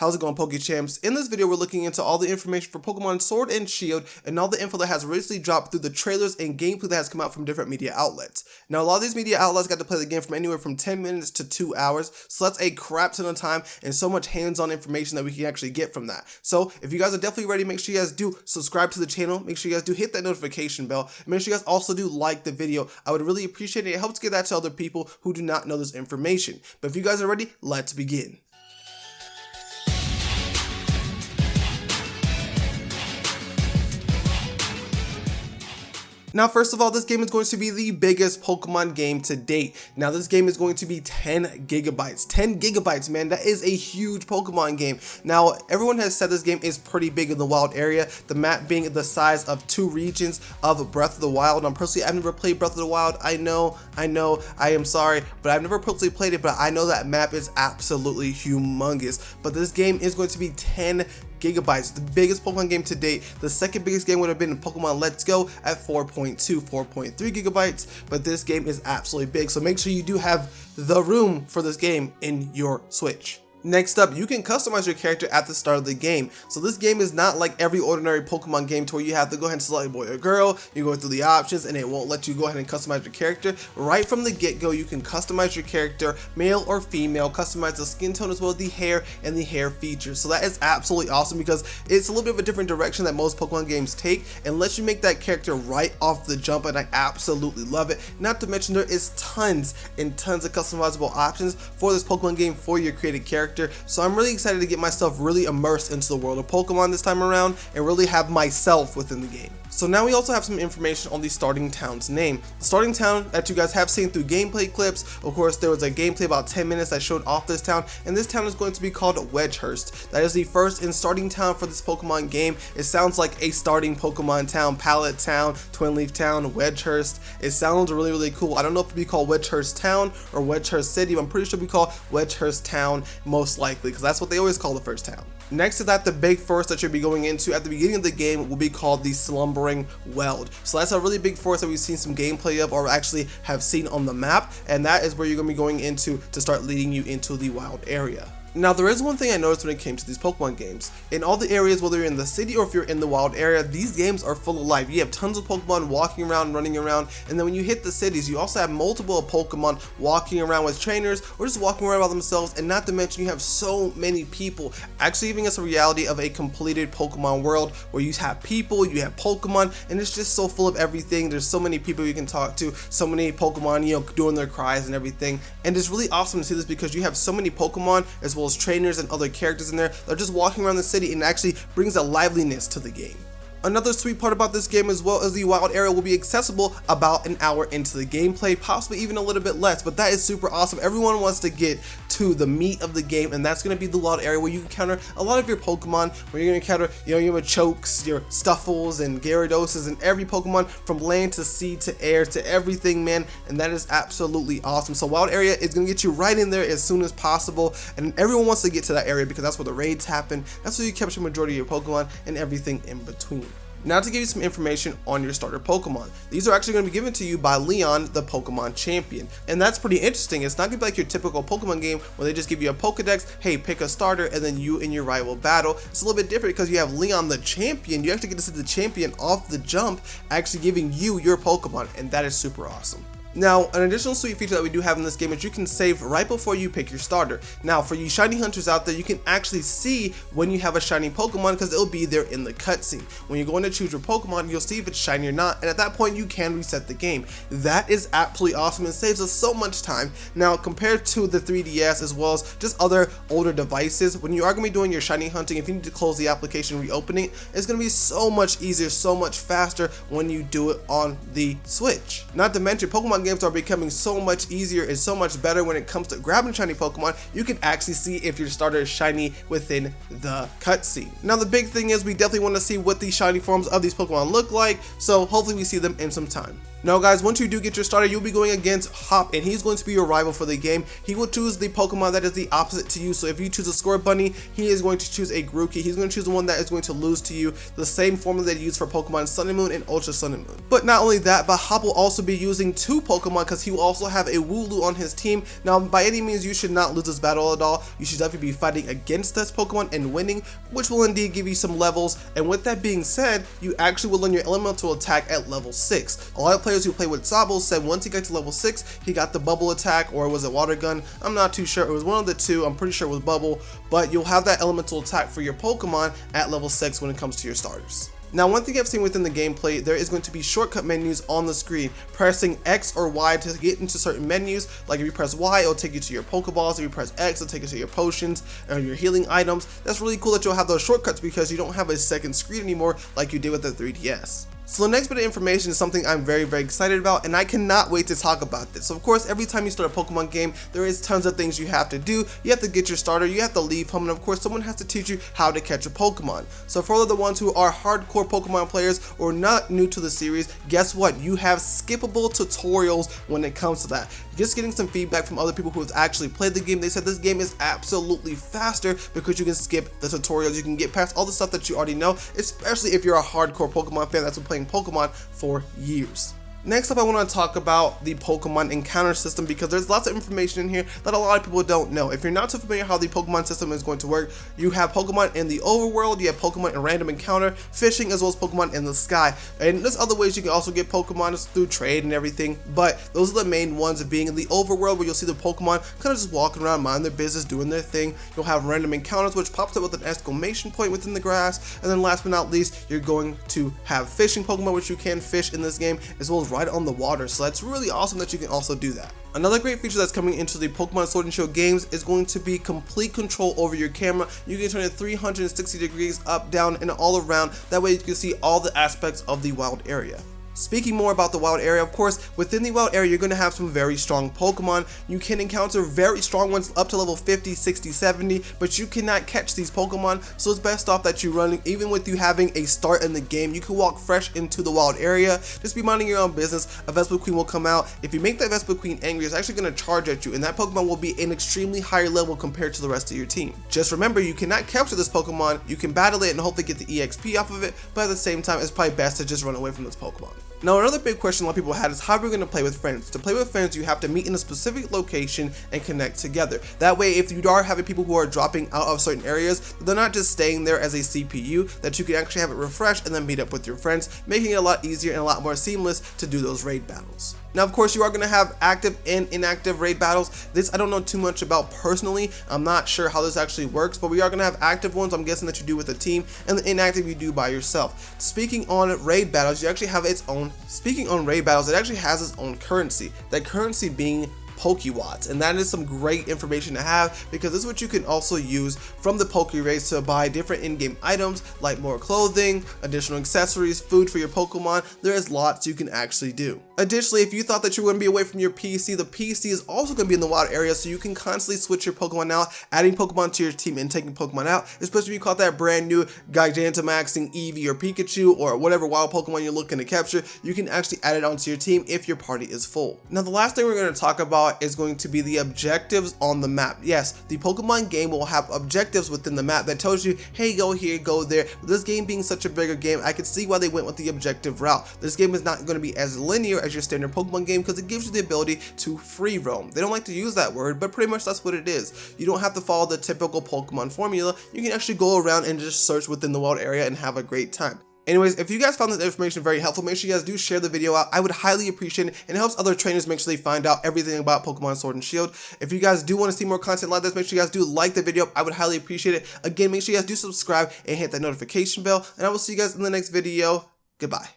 How's it going, PokeChamps? In this video, we're looking into all the information for Pokemon Sword and Shield and all the info that has recently dropped through the trailers and gameplay that has come out from different media outlets. Now, a lot of these media outlets got to play the game from anywhere from 10 minutes to 2 hours, so that's a crap ton of time and so much hands-on information that we can actually get from that. So, if you guys are definitely ready, make sure you guys do subscribe to the channel, make sure you guys do hit that notification bell, and make sure you guys also do like the video. I would really appreciate it. It helps get that to other people who do not know this information. But if you guys are ready, let's begin. Now, first of all, this game is going to be the biggest Pokemon game to date. Now, this game is going to be 10 gigabytes. 10 gigabytes, man, that is a huge Pokemon game. Now, everyone has said this game is pretty big in the wild area, the map being the size of 2 regions of Breath of the Wild. Now, personally, I've never played Breath of the Wild. I know, I am sorry, but I've never personally played it, but I know that map is absolutely humongous. But this game is going to be 10 gigabytes, the biggest Pokemon game to date. The second biggest game would have been Pokemon Let's Go at 4.3 gigabytes, but this game is absolutely big, so make sure you do have the room for this game in your Switch. Next up, you can customize your character at the start of the game. So this game is not like every ordinary Pokemon game to where you have to go ahead and select boy or girl, you go through the options and it won't let you go ahead and customize your character. Right from the get-go, you can customize your character, male or female, customize the skin tone as well as the hair and the hair features. So that is absolutely awesome because it's a little bit of a different direction that most Pokemon games take and lets you make that character right off the jump, and I absolutely love it. Not to mention there is tons and tons of customizable options for this Pokemon game for your created character. So I'm really excited to get myself really immersed into the world of Pokemon this time around and really have myself within the game. So now we also have some information on the starting town's name. The starting town that you guys have seen through gameplay clips, of course there was a gameplay about 10 minutes that showed off this town, and this town is going to be called Wedgehurst. That is the first and starting town for this Pokemon game. It sounds like a starting Pokemon town, Pallet Town, Twin Leaf Town, Wedgehurst. It sounds really, really cool. I don't know if it'll be called Wedgehurst Town or Wedgehurst City, but I'm pretty sure it'll be called Wedgehurst Town most likely, because that's what they always call the first town. Next to that, the big forest that you'll be going into at the beginning of the game will be called the Slumbering Weald. So that's a really big forest that we've seen some gameplay of, or actually have seen on the map, and that is where you're going to be going into to start leading you into the wild area. Now, there is one thing I noticed when it came to these Pokemon games. In all the areas, whether you're in the city or if you're in the wild area, these games are full of life. You have tons of Pokemon walking around, running around, and then when you hit the cities, you also have multiple Pokemon walking around with trainers or just walking around by themselves, and not to mention you have so many people actually giving us a reality of a completed Pokemon world where you have people, you have Pokemon, and it's just so full of everything. There's so many people you can talk to, so many Pokemon, you know, doing their cries and everything, and it's really awesome to see this because you have so many Pokemon as well as trainers and other characters in there. They're just walking around the city, and it actually brings a liveliness to the game. Another sweet part about this game as well as the wild area will be accessible about an hour into the gameplay, possibly even a little bit less, but that is super awesome. Everyone wants to get to the meat of the game, and that's going to be the wild area where you encounter a lot of your Pokemon, where you're going to encounter, you know, your Chokes, your Stuffles, and Gyarados, and every Pokemon from land to sea to air to everything, man, and that is absolutely awesome. So wild area is going to get you right in there as soon as possible, and everyone wants to get to that area because that's where the raids happen, that's where you capture majority of your Pokemon and everything in between. Now, to give you some information on your starter Pokemon. These are actually going to be given to you by Leon, the Pokemon Champion. And that's pretty interesting. It's not going to be like your typical Pokemon game where they just give you a Pokedex, hey, pick a starter, and then you and your rival battle. It's a little bit different because you have Leon, the Champion. You actually get to see the champion off the jump actually giving you your Pokemon, and that is super awesome. Now, an additional sweet feature that we do have in this game is you can save right before you pick your starter. Now, for you shiny hunters out there, you can actually see when you have a shiny Pokemon because it'll be there in the cutscene. When you're going to choose your Pokemon, you'll see if it's shiny or not, and at that point, you can reset the game. That is absolutely awesome and saves us so much time. Now, compared to the 3DS as well as just other older devices, when you are going to be doing your shiny hunting, if you need to close the application, reopening it, it's going to be so much easier, so much faster when you do it on the Switch. Not to mention, Pokemon games are becoming so much easier and so much better when it comes to grabbing shiny Pokemon. You can actually see if your starter is shiny within the cutscene. Now, the big thing is we definitely want to see what the shiny forms of these Pokemon look like, so hopefully we see them in some time. Now guys, once you do get your starter, you'll be going against Hop, and he's going to be your rival for the game. He will choose the Pokemon that is the opposite to you. So if you choose a Scorbunny, he is going to choose a Grookey. He's going to choose the one that is going to lose to you, the same formula that he used for Pokemon Sun and Moon and Ultra Sun and Moon. But not only that, but Hop will also be using two Pokemon because he will also have a Wooloo on his team. Now, by any means, you should not lose this battle at all. You should definitely be fighting against this Pokemon and winning, which will indeed give you some levels. And with that being said, you actually will learn your elemental attack at level 6. A lot of players who play with Sobble said once he got to level 6, he got the bubble attack, or was it water gun? I'm not too sure. It was one of the two. I'm pretty sure it was bubble, but you'll have that elemental attack for your Pokemon at level 6 when it comes to your starters. Now, one thing I've seen within the gameplay, there is going to be shortcut menus on the screen. Pressing X or Y to get into certain menus, like if you press Y, it'll take you to your Pokeballs. If you press X, it'll take you to your potions and your healing items. That's really cool that you'll have those shortcuts because you don't have a second screen anymore like you did with the 3DS. So the next bit of information is something I'm very excited about, and I cannot wait to talk about this. So of course, every time you start a Pokemon game, there is tons of things you have to do. You have to get your starter, you have to leave home, and of course someone has to teach you how to catch a Pokemon. So for all of the ones who are hardcore Pokemon players or not new to the series, guess what? You have skippable tutorials when it comes to that. Just getting some feedback from other people who have actually played the game, they said this game is absolutely faster because you can skip the tutorials, you can get past all the stuff that you already know, especially if you're a hardcore Pokemon fan that's been playing Pokemon for years. Next up, I want to talk about the Pokemon encounter system because there's lots of information in here that a lot of people don't know. If you're not too familiar how the Pokemon system is going to work, you have Pokemon in the Overworld, you have Pokemon in random encounter, fishing, as well as Pokemon in the sky. And there's other ways you can also get Pokemon through trade and everything, but those are the main ones, being in the Overworld where you'll see the Pokemon kind of just walking around, minding their business, doing their thing. You'll have random encounters, which pops up with an exclamation point within the grass. And then last but not least, you're going to have fishing Pokemon, which you can fish in this game, as well as right on the water, so that's really awesome that you can also do that. Another great feature that's coming into the Pokemon Sword and Shield games is going to be complete control over your camera. You can turn it 360 degrees up, down, and all around. That way you can see all the aspects of the wild area. Speaking more about the wild area, of course, within the wild area, you're going to have some very strong Pokemon. You can encounter very strong ones up to level 50, 60, 70, but you cannot catch these Pokemon, so it's best off that you run, even with you having a start in the game. You can walk fresh into the wild area, just be minding your own business. A Vespiquen will come out. If you make that Vespiquen angry, it's actually going to charge at you, and that Pokemon will be an extremely higher level compared to the rest of your team. Just remember, you cannot capture this Pokemon. You can battle it and hopefully get the EXP off of it, but at the same time, it's probably best to just run away from this Pokemon. Now, another big question a lot of people had is how are we going to play with friends? To play with friends, you have to meet in a specific location and connect together. That way, if you are having people who are dropping out of certain areas, they're not just staying there as a CPU, that you can actually have it refresh and then meet up with your friends, making it a lot easier and a lot more seamless to do those raid battles. Now, of course, you are going to have active and inactive raid battles. This I don't know too much about personally. I'm not sure how this actually works, but we are going to have active ones, I'm guessing, that you do with a team, and the inactive you do by yourself. Speaking on raid battles, you actually have its own. Speaking on raid battles, it actually has its own currency. That currency being PokeWatts, and that is some great information to have because this is what you can also use from the Poke Race to buy different in-game items like more clothing, additional accessories, food for your Pokemon. There is lots you can actually do. Additionally, if you thought that you were going to be away from your PC, the PC is also going to be in the wild area, so you can constantly switch your Pokemon out, adding Pokemon to your team and taking Pokemon out, especially if you caught that brand new Gigantamaxing Eevee or Pikachu or whatever wild Pokemon you're looking to capture. You can actually add it onto your team if your party is full. Now, the last thing we're going to talk about is going to be the objectives on the map. Yes, the Pokemon game will have objectives within the map that tells you, hey, go here, go there. With this game being such a bigger game, I can see why they went with the objective route. This game is not going to be as linear as your standard Pokemon game because it gives you the ability to free roam. They don't like to use that word, but pretty much that's what it is. You don't have to follow the typical Pokemon formula. You can actually go around and just search within the wild area and have a great time. Anyways, if you guys found this information very helpful, make sure you guys do share the video out. I would highly appreciate it, and it helps other trainers make sure they find out everything about Pokemon Sword and Shield. If you guys do want to see more content like this, make sure you guys do like the video. I would highly appreciate it. Again, make sure you guys do subscribe and hit that notification bell, and I will see you guys in the next video. Goodbye.